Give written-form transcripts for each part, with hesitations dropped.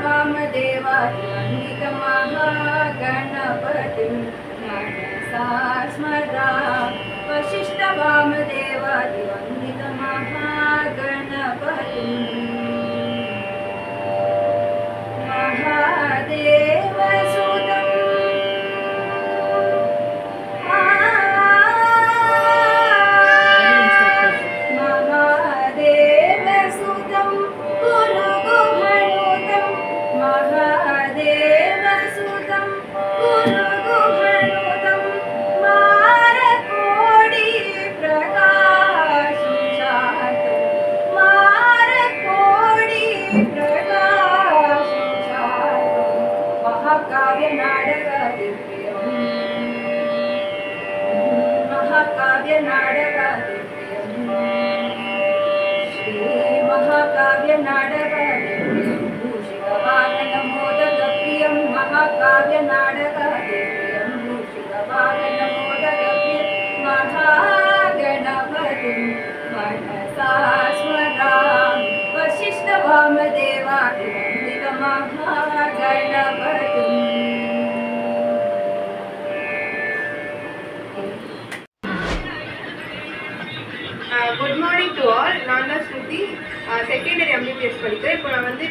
वसिष्ठवामदेवादिवन्दितमहागणपतिं मनसा स्मरामि वसिष्ठवामदेवादिवन्दितमहागणपतिं महादेवसुतं महादेवसुतं गुरुगुहनुतं महादेवसुतं गुरुगुहनुतं मारकोटि प्रकाशं शातं मारकोटि प्रकाशं शातं महाकाव्यनाटकदिव्यं श्रीमहाकाव्यनाटकदिव्यं भूषितवाहनमोदकप्रियं महाकाव्यनाटकदिव्यं भूषितवाहनमोदकप्रियं महागणपतिं मनसा स्मरामि वसिष्ठवामदेवादिवन्दितमहागणपतिम्. Good morning to all. நான் தான் ஸ்ருதி, செகண்டரி எம்பிபிஎஸ் படிக்கிறேன். இப்போ நான் வந்து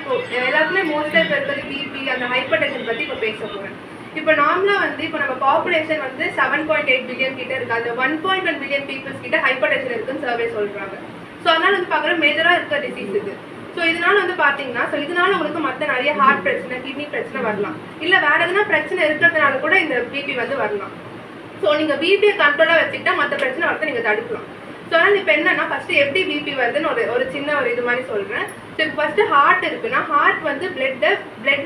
எல்லாருக்குமே மோஸ்ட்டாக இருக்கிறது பிபி அந்த ஹைப்பர் டென்ஷன் பற்றி இப்போ பேச போகிறேன். இப்போ நார்மலாக இப்போ நம்ம பாப்புலேஷன் 7.8 பில்லியன் கிட்ட இருக்குது. அந்த 1.1 பில்லியன் பீப்புள்ஸ் கிட்ட ஹைப்பர் டென்ஷன் இருக்குன்னு சர்வே சொல்கிறாங்க. ஸோ அதனால் பார்க்குற மேஜராக இருக்க டிசீஸ் இது. ஸோ இதனால பார்த்தீங்கன்னா இதனால உங்களுக்கு மற்ற நிறைய ஹார்ட் பிரச்சனை, கிட்னி பிரச்சனை வரலாம். இல்லை வேறு எதனா பிரச்சனை இருக்கிறதுனால கூட இந்த பிபி வரலாம். ஸோ நீங்கள் பிபியை கண்ட்ரோலாக வச்சுக்கிட்டா மற்ற பிரச்சனை வரத்தை நீங்கள் தடுக்கலாம். ஸோ அதனால் இப்போ என்னன்னா ஃபஸ்ட்டு எப்படி பிபி வருதுன்னு ஒரு சின்ன இது மாதிரி சொல்கிறேன். ஸோ இப்போ ஃபஸ்ட்டு ஹார்ட் இருக்குன்னா ஹார்ட் பிளட்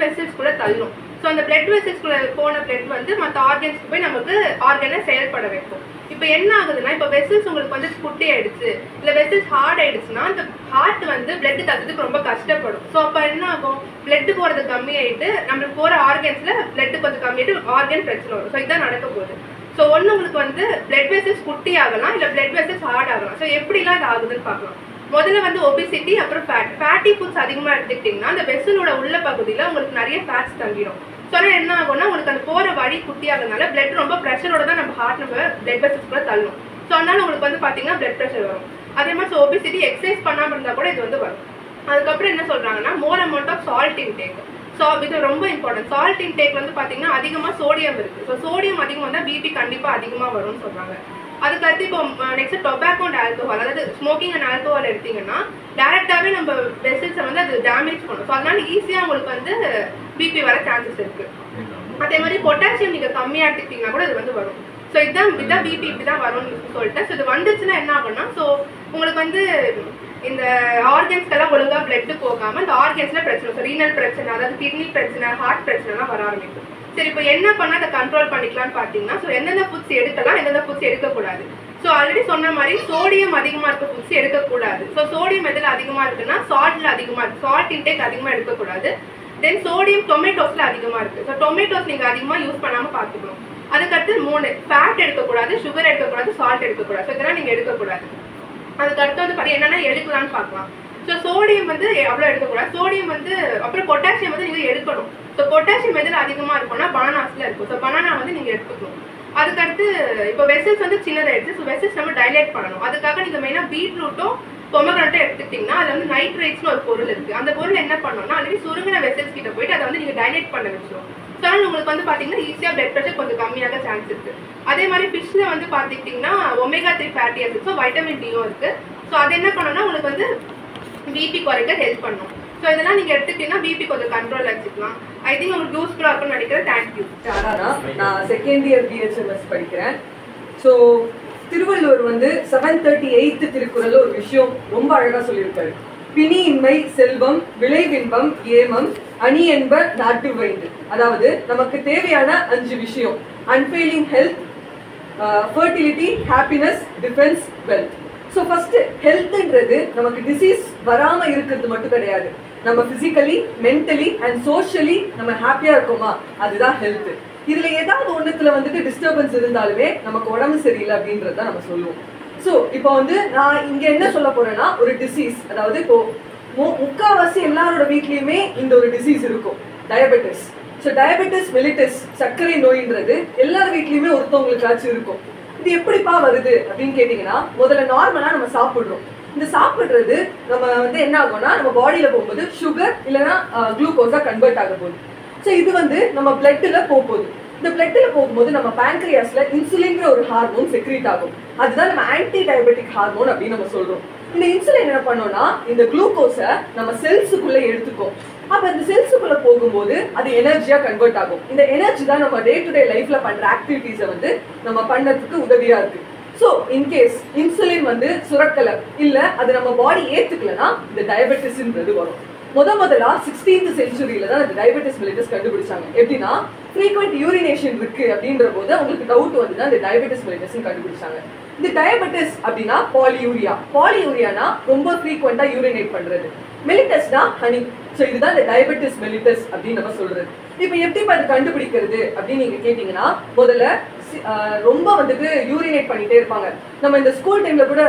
வெசல்ஸ்குள்ளே தள்ளும். ஸோ அந்த பிளட் வெசல்ஸ்குள்ளே போன பிளட் மற்ற ஆர்கன்ஸ்க்கு போய் நமக்கு ஆர்கனை செயல்பட வைக்கும். இப்போ என்ன ஆகுதுன்னா இப்போ வெசல்ஸ் உங்களுக்கு குட்டி ஆயிடுச்சு, இல்லை வெசல்ஸ் ஹார்ட் ஆயிடுச்சுன்னா அந்த ஹார்ட் பிளட் தள்ளுறதுக்கு ரொம்ப கஷ்டப்படும். ஸோ அப்போ என்ன ஆகும், பிளட் போகிறது கம்மியாயிட்டு நம்மளுக்கு போகிற ஆர்கன்ஸில் பிளட் கொஞ்சம் கம்மியாயிட்டு ஆர்கன் பிரச்சனை வரும். ஸோ இதுதான் நடக்க போகுது. ஸோ ஒன்று உங்களுக்கு பிளட் வெசல்ஸ் குட்டி ஆகலாம், இல்லை பிளட் வெசல்ஸ் ஹார்ட் ஆகலாம். ஸோ எப்படிலாம் இது ஆகுதுன்னு பார்க்கலாம். முதல்ல ஒபிசிட்டி, அப்புறம் ஃபேட்டி ஃபுட்ஸ் அதிகமாக எடுத்துக்கிட்டிங்கன்னா அந்த வெசலோட உள்ள பகுதியில் உங்களுக்கு நிறைய ஃபேட்ஸ் தங்கிடும். ஸோ அதனால் என்ன ஆகும்னா உங்களுக்கு அந்த போகிற வழி குட்டி ஆகிறதுனால பிளட் ரொம்ப ப்ரெஷரோட தான் நம்ம ஹார்ட் நம்ம பிளட் வெசல்ஸ் கூட தள்ளும். ஸோ அதனால் உங்களுக்கு பார்த்தீங்கன்னா பிளட் ப்ரெஷர் வரும். அதே மாதிரி ஒபிசிட்டி எக்ஸசைஸ் பண்ணாமல் இருந்தால் கூட இது வரும். அதுக்கப்புறம் என்ன சொல்கிறாங்கன்னா more amount of salt intake. So இது ரொம்ப இம்பார்ட்டன்ட். சால்ட் இன்டேக் பார்த்தீங்கன்னா அதிகமாக சோடியம் இருக்குது. ஸோ சோடியம் அதிகமாக வந்தால் பிபி கண்டிப்பாக அதிகமாக வரும்னு சொல்கிறாங்க. அதுக்கடுத்து இப்போ நெக்ஸ்ட் டொபாக்கோ அண்ட் ஆல்கோஹால், அதாவது ஸ்மோக்கிங் அண்ட் ஆல்கோஹால் எடுத்திங்கன்னா டேரெக்டாகவே நம்ம வெசல்ஸை அது டேமேஜ் பண்ணும். ஸோ அதனால ஈஸியாக உங்களுக்கு பிபி வர சான்சஸ் இருக்குது. அதே மாதிரி பொட்டாசியம் நீங்கள் கம்மியாக எடுத்துக்கிட்டிங்கன்னா கூட இது வரும். ஸோ இதுதான் பிபி இப்படி தான் வரும்னு சொல்லிட்டேன். ஸோ இது வந்துச்சுன்னா என்ன ஆகும்னா உங்களுக்கு இந்த ஆர்கன்ஸ்க்கெல்லாம் ஒழுங்காக பிளட்டு போகாமல் இந்த ஆர்கன்ஸில் பிரச்சனை, ஸோ ரீனல் பிரச்சனை, அதாவது கிட்னி பிரச்சனை, ஹார்ட் பிரச்சனைலாம் வர ஆரம்பிக்கும். சரி, இப்போ என்ன பண்ணால் அதை கண்ட்ரோல் பண்ணிக்கலாம்னு பார்த்தீங்கன்னா எந்தெந்த ஃபுட்ஸ் எடுக்கலாம், எந்தெந்த ஃபுட்ஸ் எடுக்கக்கூடாது. ஸோ ஆல்ரெடி சொன்ன மாதிரி சோடியம் அதிகமாக இருக்க ஃபுட்ஸ் எடுக்கக்கூடாது. ஸோ சோடியம் எதில் அதிகமாக இருக்குன்னா சால்ட்டில் அதிகமாக இருக்குது. சால்ட் இன்டேக் அதிகமாக எடுக்கக்கூடாது. தென் சோடியம் டொமேட்டோஸில் அதிகமாக இருக்குது. ஸோ டொமேட்டோஸ் நீங்கள் அதிகமாக யூஸ் பண்ணாமல் பார்த்துக்கணும். அதுக்கடுத்து 3 ஃபேட் எடுக்கக்கூடாது, சுகர் எடுக்கக்கூடாது, சால்ட் எடுக்கக்கூடாது. ஸோ இதெல்லாம் நீங்கள் எடுக்கக்கூடாது. அதுக்கடுத்து பார்த்தீங்கன்னா என்னென்ன எடுக்கலாம்னு பார்க்கலாம். ஸோ சோடியம் அவ்வளோ எடுக்கக்கூடாது. சோடியம் அப்புறம் பொட்டாசியம் நீங்கள் எடுக்கணும். ஸோ பொட்டாசியம் எதில் அதிகமாக இருக்கும்னா பனானாஸில் இருக்கும். ஸோ பனானா நீங்கள் எடுத்துக்கணும். அதுக்கடுத்து இப்போ வெசல்ஸ் சின்னதாகிடுச்சு. ஸோ வெசல்ஸ் நம்ம டைலேட் பண்ணணும். அதுக்காக நீங்கள் மெயினாக பீட்ரூட்டும் பொமக்ரானட்டும் எடுத்துக்கிட்டிங்கன்னா அதில் நைட்ரேட்ஸ்னு ஒரு பொருள் இருக்குது. அந்த பொருள் என்ன பண்ணணும்னா ஆல்ரெடி சுருங்கின வெசல்ஸ் கிட்ட போயிட்டு அதை நீங்கள் டைலேட் பண்ண வச்சிடும். ஸோ அதனால் உங்களுக்கு பார்த்தீங்கன்னா ஈஸியாக பிளட் ப்ரெஷர் கொஞ்சம் கம்மியாக சான்ஸ் இருக்குது. அதே மாதிரி ஃபிஷ்ஷில் பார்த்துக்கிட்டிங்கன்னா ஒமேகா 3 ஃபேட்டி ஆசிட்ஸோ வைட்டமின் டியும் இருக்குது. ஸோ அது என்ன பண்ணணும்னா உங்களுக்கு பிபி குறைக்க ஹெல்ப் பண்ணும். ஸோ இதெல்லாம் நீங்கள் எடுத்துக்கிட்டீங்கன்னா பிபி கொஞ்சம் கண்ட்ரோல் வச்சுக்கலாம். ஐ திங்க் உங்களுக்கு யூஸ்ஃபுல்லாக இருக்கும்னு நினைக்கிறேன். தேங்க்யூ. நான் செகண்ட் இயர் பிஹெச்எம்எஸ் படிக்கிறேன். ஸோ திருவள்ளுவர் 738 திருக்குறள் ஒரு விஷயம் ரொம்ப அழகாக சொல்லியிருக்காரு. பிணி இன்மை செல்வம் விளைவின்பம் ஏமம் அணி என்ப நாட்டு வைந்து. அதாவது நமக்கு தேவையான 5 விஷயம்: unfailing health, fertility, happiness, defence, wealth. So first ஹெல்த்ன்றது நமக்கு டிசீஸ் வராமல் இருக்கிறது மட்டும் கிடையாது. நம்ம ஃபிசிக்கலி, மென்டலி அண்ட் சோஷியலி நம்ம ஹாப்பியாக இருக்கோமா, அதுதான் ஹெல்த். இதுல ஏதாவது ஒன்றுத்துல டிஸ்டர்பன்ஸ் இருந்தாலுமே நமக்கு உடம்பு சரியில்லை அப்படின்றத நம்ம சொல்லுவோம். ஸோ இப்போ நான் இங்க என்ன சொல்ல போறேன்னா ஒரு டிசீஸ், அதாவது இப்போ முக்கால்வாசி எல்லாரோட வீட்லயுமே இந்த ஒரு டிசீஸ் இருக்கும், டயபெட்டிஸ். ஸோ டயபெட்டிஸ் மெலிட்டஸ் சர்க்கரை நோயின்றது எல்லார் வீட்லயுமே ஒருத்தவங்களுக்காச்சும் இருக்கும். இது எப்படிப்பா வருது அப்படின்னு கேட்டீங்கன்னா, முதல்ல நார்மலா நம்ம சாப்பிடுறோம். இந்த சாப்பிடுறது நம்ம வந்து என்ன ஆகும்னா, நம்ம பாடியில போகும்போது சுகர் இல்லைன்னா குளுக்கோஸா கன்வெர்ட் ஆக போகுது. ஸோ இது வந்து நம்ம பிளட்ல போகுது. இந்த பிளட்ல போகும்போது நம்ம பேங்க்ரியாஸ்ல இன்சுலின்ற ஒரு ஹார்மோன் செக்ரீட் ஆகும். அதுதான் நம்ம ஆன்டி டயபெட்டிக் ஹார்மோன் அப்படின்னு நம்ம சொல்றோம். இந்த இன்சுலின் என்ன பண்ணோம்னா, இந்த குளுக்கோஸை நம்ம செல்ஸுக்குள்ள எடுத்துக்கும். அப்ப இந்த செல்ஸுக்குள்ள போகும்போது அது எனர்ஜியா கன்வெர்ட் ஆகும். இந்த எனர்ஜி தான் நம்ம டே டு டே லைஃப்ல பண்ற ஆக்டிவிட்டீஸை வந்து நம்ம பண்ணதுக்கு உதவியா இருக்கு. ஸோ இன்கேஸ் இன்சுலின் வந்து சுரக்கலை இல்ல அது நம்ம பாடி ஏத்துக்கலன்னா இந்த டயபெட்டிஸ்ன்றது வரும். முதல்ல 16th செஞ்சுரியில தான் இந்த டயபெட்டிஸ் மெலிட்டஸ் கண்டுபிடிச்சாங்க. எப்படின்னா, ஃப்ரீக்வெண்ட் யூரினேஷன் இருக்கு அப்படின்ற போது அவங்களுக்கு டவுட் வந்து தான் இந்த டயபெட்டிஸ் மெலிட்டஸ் கண்டுபிடிச்சாங்க. இந்த டயபெட்டிஸ் அப்படின்னா பாலியூரியா. பாலியூரியானா ரொம்ப ஃப்ரீக்வெண்டா யூரினேட் பண்றது. மெலிட்டஸ்னா ஹனி. ஸோ இதுதான் இந்த டயபெட்டிஸ் மெலிட்டஸ் அப்படின்னு நம்ம சொல்றது. இப்போ எப்படி அது கண்டுபிடிக்கிறது அப்படின்னு நீங்க கேட்டீங்கன்னா, முதல்ல ரொம்ப வந்துட்டு யூரினேட் பண்ணிட்டே இருப்பாங்க. நம்ம இந்த ஸ்கூல் டைம்ல கூட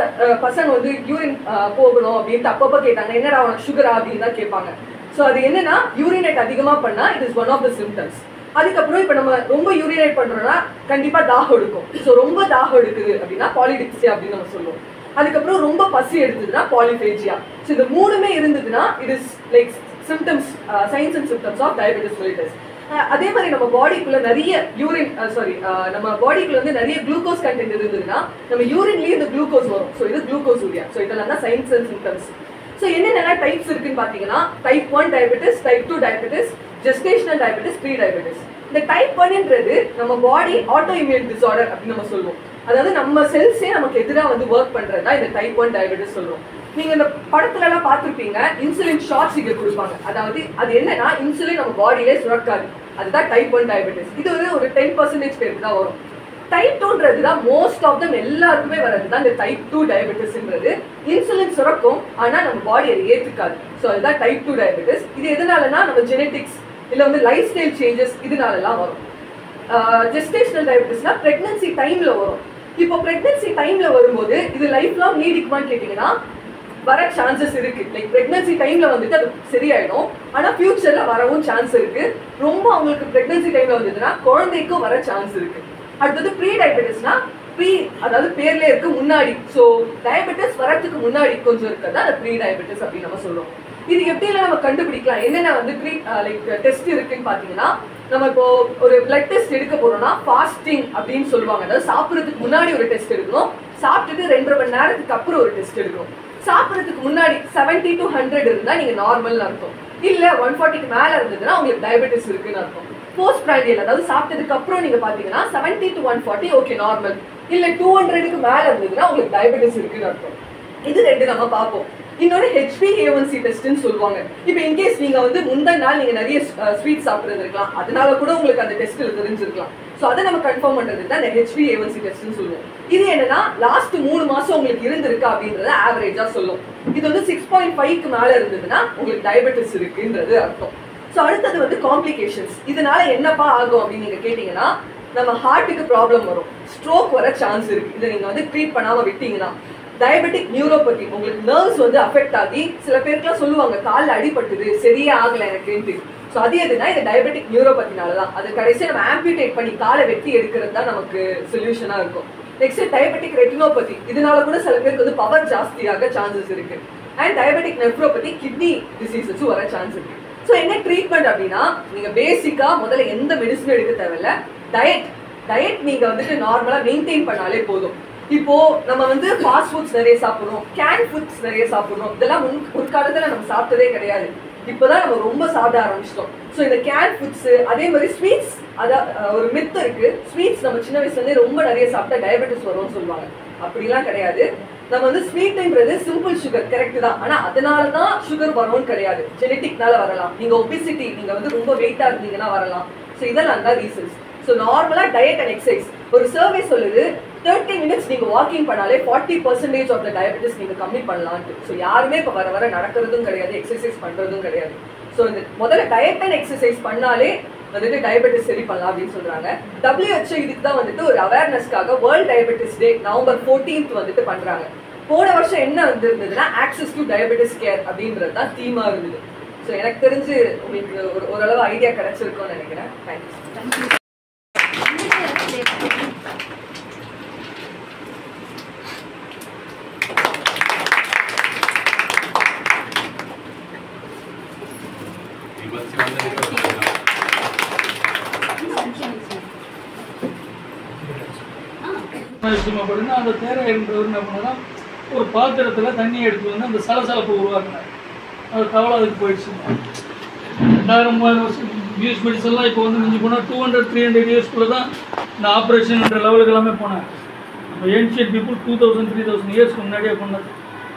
பசங்க வந்து யூரின் போகணும் அப்படின்ட்டு அப்பப்போ கேட்டாங்க, என்னடா அவனுக்கு சுகரா அப்படின்னு தான் கேட்பாங்க. ஸோ அது என்னன்னா, யூரினேட் அதிகமா பண்ணா it is one of the symptoms. அதுக்கப்புறம் இப்போ நம்ம ரொம்ப யூரினேட் பண்றோம்னா கண்டிப்பா தாகம் எடுக்கும். ஸோ ரொம்ப தாகம் எடுக்குது அப்படின்னா பாலிடிக்ஸியா அப்படின்னு நம்ம சொல்லுவோம். அதுக்கப்புறம் ரொம்ப பசி எடுத்ததுன்னா பாலிஃபேஜியா. ஸோ இந்த மூணுமே இருந்ததுன்னா it is like symptoms, signs and symptoms of diabetes mellitus. அதே மாதிரி நம்ம பாடிக்குள்ள நிறைய நம்ம பாடிக்குள்ள வந்து நிறைய குளுக்கோஸ் கண்டென்ட் இருந்ததுன்னா நம்ம யூரின்லயே இந்த குளுக்கோஸ் வரும். ஸோ இது குளுக்கோசூரியா. ஸோ இதெல்லாம் தான் சைன்ஸ் அண்ட் சிம்டம்ஸ். ஸோ என்னென்ன டைப்ஸ் இருக்குன்னு பார்த்தீங்கன்னா, type 1 diabetes, type 2 diabetes, gestational diabetes, pre diabetes. இந்த டைப் 1ன்றது நம்ம பாடி ஆட்டோ இம்யூன் டிசார்டர் அப்படின்னு நம்ம சொல்லுவோம். அதாவது நம்ம செல்ஸே நமக்கு எதிராக வந்து ஒர்க் பண்றதா இந்த டைப் 1 டயபெட்டிஸ் சொல்றோம். நீங்க இந்த படத்துல எல்லாம் பார்த்துருப்பீங்க, இன்சுலின் ஷாட்ஸ் இங்க கொடுப்பாங்க. அதாவது அது என்னன்னா, இன்சுலின் நம்ம பாடியிலே சுரக்காது. அதுதான் டைப் 1 டயபெட்டிஸ். இது ஒரு 10% பேருக்கு தான் வரும். டைப் 2ன்றது தான் மோஸ்ட் ஆஃப் தம் எல்லாருக்குமே வர்றது தான் இந்த டைப் 2 டயபெட்டிஸ்ன்றது. இன்சுலின் சுரக்கும், ஆனா நம்ம பாடி அதை ஏத்துக்காது. ஸோ அதுதான் டைப் 2 டயபெட்டிஸ். இது எதனாலனா நம்ம ஜெனட்டிக்ஸ் இல்ல வந்து லைஃப் ஸ்டைல் சேஞ்சஸ் இதனாலலாம் வரும். ஜெஸ்டேஷனல் டயபெட்டிஸ்னா பிரெக்னன்சி டைம்ல வரும். இப்போ பிரெக்னன்சி டைம்ல வரும்போது இது லைஃப் லாங் நீடிக்குமான்னு கேட்டீங்கன்னா வர சான்சஸ் இருக்கு. லைக் பிரெக்னன்சி டைம்ல வந்துட்டு அது சரியாயிடும், ஆனா ஃபியூச்சர்ல வரவும் சான்ஸ் இருக்கு. ரொம்ப அவங்களுக்கு பிரெக்னன்சி டைம்ல வந்ததுன்னா குழந்தைக்கும் வர சான்ஸ் இருக்கு. அடுத்தது ப்ரீ டயபெட்டிஸ்னா ப்ரீ அதாவது பேர்ல இருக்கு முன்னாடி. ஸோ டயபெட்டிஸ் வரதுக்கு முன்னாடி கொஞ்சம் இருக்கிறதா அந்த ப்ரீ டயபெட்டிஸ் அப்படின்னு நம்ம சொல்றோம். இது எப்படிலாம் நம்ம கண்டுபிடிக்கலாம், என்னென்ன வந்து டெஸ்ட் இருக்குன்னு பாத்தீங்கன்னா, நம்ம இப்போ ஒரு பிளட் டெஸ்ட் எடுக்க போறோம்னா ஃபாஸ்டிங் அப்படின்னு சொல்லுவாங்க. அதாவது சாப்பிட்றதுக்கு முன்னாடி ஒரு டெஸ்ட் எடுக்கணும், சாப்பிட்டுட்டு 2.5 மணி நேரத்துக்கு அப்புறம் ஒரு டெஸ்ட் எடுக்கணும். சாப்பிட்றதுக்கு முன்னாடி 70 to 100 இருந்தா நீங்க நார்மல்னு அர்த்தம். இல்ல 140க்கு மேல இருந்ததுன்னா உங்களுக்கு டயபெட்டிஸ் இருக்குன்னு அர்த்தம். போஸ்ட் பிராண்டியல் அதாவது சாப்பிட்டதுக்கு அப்புறம் நீங்க பாத்தீங்கன்னா 70 to 140 ஓகே நார்மல். இல்ல 200க்கு மேல இருந்ததுன்னா உங்களுக்கு டயபெட்டிஸ் இருக்குன்னு அர்த்தம். இது ரெண்டு நம்ம பார்ப்போம். இன்னொரு HbA1c டெஸ்ட்னு சொல்லுவாங்க. இப்போ இன்கேஸ் நீங்க வந்து முந்தின நாள் நீங்க நிறைய ஸ்வீட் சாப்பிட்றது இருக்கலாம், அதனால கூட உங்களுக்கு அந்த டெஸ்ட்ல தெரிஞ்சிருக்கலாம். ஸோ அதை நம்ம கன்ஃபார்ம் பண்றது தான் இந்த HbA1c டெஸ்ட்னு சொல்லுவோம். இது என்னன்னா லாஸ்ட் 3 மாசம் உங்களுக்கு இருந்திருக்கா அப்படின்றத ஆவரேஜா சொல்லும். இது வந்து 6.5க்கு மேல இருந்ததுன்னா உங்களுக்கு டயபெட்டிஸ் இருக்குன்றது அர்த்தம். ஸோ அடுத்தது வந்து காம்ப்ளிகேஷன்ஸ். இதனால என்னப்பா ஆகும் அப்படின்னு நீங்க கேட்டீங்கன்னா, நம்ம ஹார்ட்டுக்கு ப்ராப்ளம் வரும், ஸ்ட்ரோக் வர சான்ஸ் இருக்கு இதை நீங்க வந்து ட்ரீட் பண்ணாம விட்டீங்கன்னா. டயபெட்டிக் நியூரோபதி, உங்களுக்கு நர்வ்ஸ் வந்து அஃபெக்ட் ஆகி சில பேருக்குலாம் சொல்லுவாங்க காலில் அடிபட்டுது சரியே ஆகலை எனக்குன்ட்டு. ஸோ அது எதுனா இந்த டயபெட்டிக் நியூரோபதினால தான். அது கடைசியாக நம்ம ஆம்பியூட்டேட் பண்ணி காலை வெட்டி எடுக்கிறது தான் நமக்கு சொல்யூஷனாக இருக்கும். நெக்ஸ்ட் டயபெட்டிக் ரெட்டினோபதி, இதனால கூட சில பேருக்கு வந்து பவர் ஜாஸ்தியாக சான்சஸ் இருக்கு. அண்ட் டயபெட்டிக் நெஃப்ரோபதி, கிட்னி டிசீசஸும் வர சான்ஸ் இருக்கு. ஸோ என்ன ட்ரீட்மெண்ட் அப்படின்னா, நீங்க பேசிக்கா முதல்ல எந்த மெடிசனும் எடுக்க தேவையில்ல, டயட் நீங்க வந்துட்டு நார்மலா மெயின்டைன் பண்ணாலே போதும். இப்போ நம்ம வந்து ஃபாஸ்ட் ஃபுட்ஸ் நிறைய சாப்பிடுறோம், கேன் ஃபுட்ஸ் நிறைய சாப்பிடுறோம். இதெல்லாம் முற்காலத்துல நம்ம சாப்பிட்டதே கிடையாது, இப்போதான் நம்ம ரொம்ப சாப்பிட ஆரம்பிச்சிட்டோம். ஸோ இந்த கேன் ஃபுட்ஸ், அதே மாதிரி ஸ்வீட்ஸ், அதான் ஒரு மித் இருக்கு, ஸ்வீட்ஸ் நம்ம சின்ன வயசுல இருந்தே ரொம்ப நிறைய சாப்பிட்டா டயபெட்டிஸ் வரும்னு சொல்லுவாங்க. அப்படிலாம் கிடையாது. நம்ம வந்து ஸ்வீட்ன்றது சிம்பிள் சுகர் கரெக்ட் தான், ஆனா அதனால தான் சுகர் வரும்னு கிடையாது. ஜெனட்டிக்னால வரலாம், நீங்க ஒபிசிட்டி நீங்க வந்து ரொம்ப வெயிட்டா இருந்தீங்கன்னா வரலாம். ஸோ இதெல்லாம் தான் ரீசன்ஸ். ஸோ நார்மலா டயட் அண்ட் எக்ஸசைஸ், ஒரு சர்வே சொல்லுது 30 மினிட்ஸ் நீங்க வாக்கிங் பண்ணாலே 40% ஆஃப் த டயபெட்டிஸ் நீங்க கம்மி பண்ணலான்ட்டு. ஸோ யாருமே இப்போ வர நடக்கிறதும் கிடையாது, எக்ஸசைஸ் பண்றதும் கிடையாது. ஸோ இந்த முதல்ல டயட் அண்ட் எக்ஸசைஸ் பண்ணாலே வந்துட்டு டயபெட்டிஸ் சரி பண்ணலாம் அப்படின்னு சொல்றாங்க. WHO இதுக்கு தான் வந்துட்டு ஒரு அவேர்னஸ்க்காக வேர்ல்ட் டயபெட்டிஸ் டே November 14th வந்துட்டு பண்றாங்க. போன வருஷம் என்ன இருந்ததுன்னா ஆக்சஸ் டு டயபெட்டிஸ் கேர் அப்படின்றது தான் தீமா இருந்தது. ஸோ எனக்கு தெரிஞ்சு உங்களுக்கு ஓரளவு ஐடியா கிடைச்சிருக்கும்னு நினைக்கிறேன். தேங்க்யூ. விஷயமாப்படுன்னா அந்த தேரையன்றவர் என்ன பண்ணா ஒரு பாத்திரத்தில் தண்ணி எடுத்து வந்து அந்த சலசலப்பை உருவாக்குனார். அது தவளை அதுக்கு போயிடுச்சு. 2000-3000 வருஷம் யூஎஸ் மெடிசன்லாம் இப்போ வந்து மிஞ்சி போனால் 200-300 இயர்ஸ்க்குள்ளே தான் இந்த ஆப்ரேஷன்ன்ற லெவலுக்கு எல்லாமே போனாங்க. நம்ம ஏன்ஷியன்ட் பீப்புள் 2000-3000 இயர்ஸ்க்கு முன்னாடியே பண்ணது.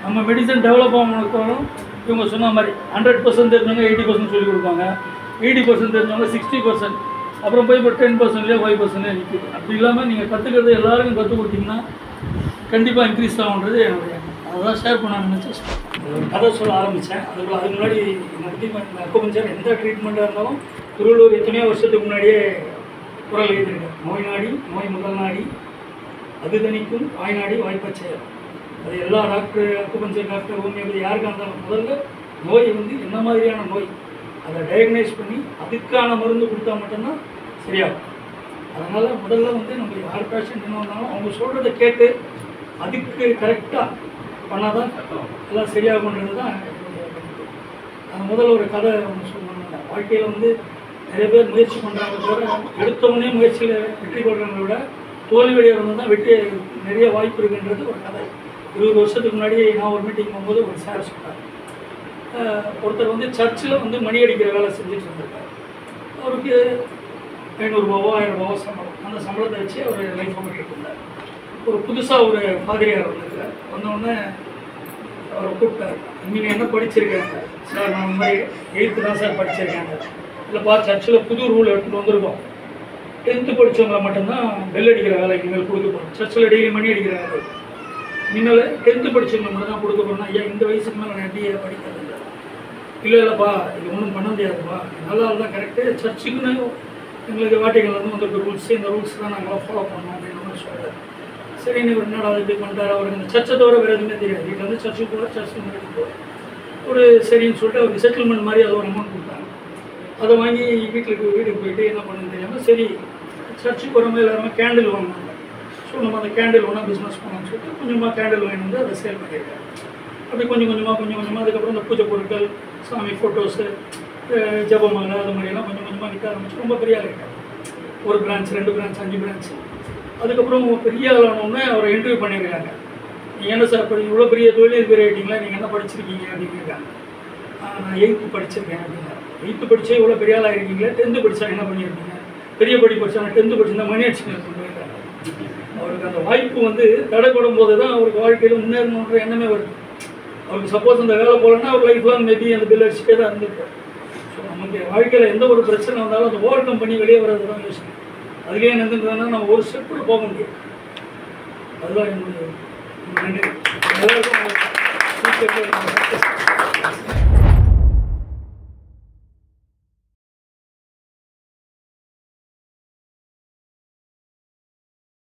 நம்ம மெடிசன் டெவலப் ஆகணும். இவங்க சொன்ன மாதிரி 100% தெரிஞ்சவங்க 80% சொல்லிக் கொடுப்பாங்க, 80% தெரிஞ்சவங்க 60%, அப்புறம் போய் இப்போ 10%லேயே 5%லேயே நிற்கிது. அப்படி இல்லாமல் நீங்கள் கற்றுக்கிறது எல்லாருக்கும் கற்றுக் கொடுத்தீங்கன்னா கண்டிப்பாக இன்க்ரீஸ் ஆகுன்றது என்னுடைய அதான் ஷேர் பண்ண நினச்சேன். கதை சொல்ல ஆரம்பித்தேன். அதுக்கு முன்னாடி அக்குபஞ்சர் எந்த ட்ரீட்மெண்ட்டாக இருந்தாலும் திருவள்ளூர் எத்தனையோ வருஷத்துக்கு முன்னாடியே குரல் எழுதியிருக்கேன். நோய் நாடி, நோய் முதல் நாடி, அது தணிக்கும் வாய் நாடி வாய்ப்பச்சை. அது எல்லா டாக்டர், அக்குபஞ்சர் டாக்டர், ஹோமியோபதி யாருக்காக இருந்தாலும் முதல்ல நோய் வந்து என்ன மாதிரியான நோய் அதை டயக்னைஸ் பண்ணி அதுக்கான மருந்து கொடுத்தா மட்டும்தான் சரியாகும். அதனால் முதல்ல வந்து நம்ம யார் பேஷண்ட் என்ன வந்தாலும் அவங்க சொல்கிறத கேட்டு அதுக்கு கரெக்டாக பண்ணால் தான் எல்லாம் சரியாகுன்றது தான். அது முதல்ல ஒரு கதை ஒன்று சொன்னாங்க. வாழ்க்கையில் வந்து நிறைய பேர் முயற்சி பண்ணுறாங்க தவிர எடுத்தவொடனே முயற்சியில் வெற்றி கொள்கிறவங்களை விட தோல்வி அடைகிறது தான் வெற்றி நிறைய வாய்ப்பு இருக்குன்றது ஒரு கதை. 20 வருஷத்துக்கு முன்னாடி நான் ஒரு மீட்டிங் போகும்போது ஒரு சார் சொன்னார். ஒருத்தர் வந்து சர்ச்சில் வந்து மணி அடிக்கிற வேலை செஞ்சுட்டு இருந்திருக்கார். அவருக்கு 500 ரூபாவோ 1000 ரூபாவோ சம்பளம். அந்த சம்பளத்தை வச்சு அவர் லைஃப் பண்ணிட்டு இருந்தார். ஒரு புதுசாக ஒரு பாதிரியார் வந்திருக்கார். வந்தோடனே அவரை கூப்பிட்டார். நீங்கள் என்ன படிச்சிருக்காங்க? சார் நான் இந்த மாதிரி 8th தான் சார் படிச்சிருக்காங்க. இல்லைப்பா சர்ச்சில் புது ரூல் எடுத்துகிட்டு வந்திருக்கோம். 10th படித்தவங்களை மட்டும்தான் பெல் அடிக்கிற வேலை இனிமேல் கொடுக்க போகிறோம். சர்ச்சில் டெய்லி மணி அடிக்கிற வேலை இனிமேல் 10th படித்தவங்களை மட்டும் தான் கொடுக்க போகிறோம். ஐயா இந்த வயசுக்கு மேலே நான் எப்படி படிக்கிறது இல்லைப்பா, இது ஒன்றும் பண்ண முடியாதுப்பா, நல்லா தான் கரெக்டு. சர்ச்சுக்குன்னு எங்களுக்கு வாட்டிகள்லேருந்து வந்திருக்க ரூல்ஸ், இந்த ரூல்ஸ் தான் நாங்கள் ஃபாலோ பண்ணோம் அப்படின்னு மாதிரி சொல்கிறார். சரி நீ ஒரு நாள் அது இப்படி பண்ணிட்டார். அவருக்கு இந்த சர்ச்சை தவிர வேறு எதுவுமே தெரியாது. வீட்டில் வந்து சர்ச்சுக்கு போகிற சர்ச்சுக்கு எடுத்து போகிறேன் ஒரு சரின்னு சொல்லிட்டு அவருக்கு செட்டில்மெண்ட் மாதிரி அது ஒரு அமௌண்ட் கொடுத்தாங்க. அதை வாங்கி வீட்டுக்கு போயிட்டு என்ன பண்ணுன்னு தெரியாமல் சரி சர்ச்சுக்கு போகிறவங்க எல்லாருமே கேண்டில் வாங்கினாங்க. ஸோ நம்ம அந்த கேண்டில் ஒன்றா பிஸ்னஸ் பண்ணலாம்னு சொல்லிட்டு கொஞ்சமாக கேண்டில் வாங்கி வந்து அதை சேல் பண்ணியிருக்காங்க. அப்படி கொஞ்சம் கொஞ்சமாக அதுக்கப்புறம் இந்த பூஜை பொருட்கள், சாமி ஃபோட்டோஸு, ஜபமாலை, அது மாதிரியெல்லாம் கொஞ்சம் கொஞ்சமாக விற்க ஆரம்பிச்சு ரொம்ப பெரிய ஆள் இருக்காங்க. ஒரு பிரான்ச், 2 பிரான்ச், 5 பிரான்ச். அதுக்கப்புறம் பெரிய ஆளானோடனே அவரை இன்டர்வியூ பண்ணியிருக்காங்க. நீங்கள் என்ன சார் இவ்வளோ பெரிய தொழில் பேர் ஆகிட்டீங்களா, நீங்கள் என்ன படிச்சிருக்கீங்க அப்படின்னு கேட்காங்க. நான் 8th படிச்சிருக்கேன் அப்படின்னா. 8th படித்தே இவ்வளோ பெரிய ஆளாக இருக்கீங்களா, 10th படித்தா என்ன பண்ணியிருக்கீங்க? பெரிய படிப்பு படித்தா நான் 10th படிச்சிருந்தா மணி அடிச்சுன்னு பண்ணியிருக்காங்க. அவருக்கு அந்த வாய்ப்பு வந்து தடைப்படும் போது தான் அவருக்கு வாழ்க்கையில் முன்னேறணுன்ற எண்ணமே வருது. அவருக்கு சப்போஸ் அந்த வேலை போகலன்னா அவர் லைஃப் லாங் மேபி அந்த பில் அடிச்சுட்டே தான் இருந்திருப்பார். ஸோ நமக்கு வாழ்க்கையில் எந்த ஒரு பிரச்சனை வந்தாலும் அந்த ஓவர் கம் பண்ணி வெளியே வர்றது தான் யோசிக்கணும். அதுலேயே நின்றுன்றதுனா நம்ம ஒரு ஸ்டெப் கூட போக முடியாது. அதுதான் என்னுடைய நன்றி. எல்லாருக்கும்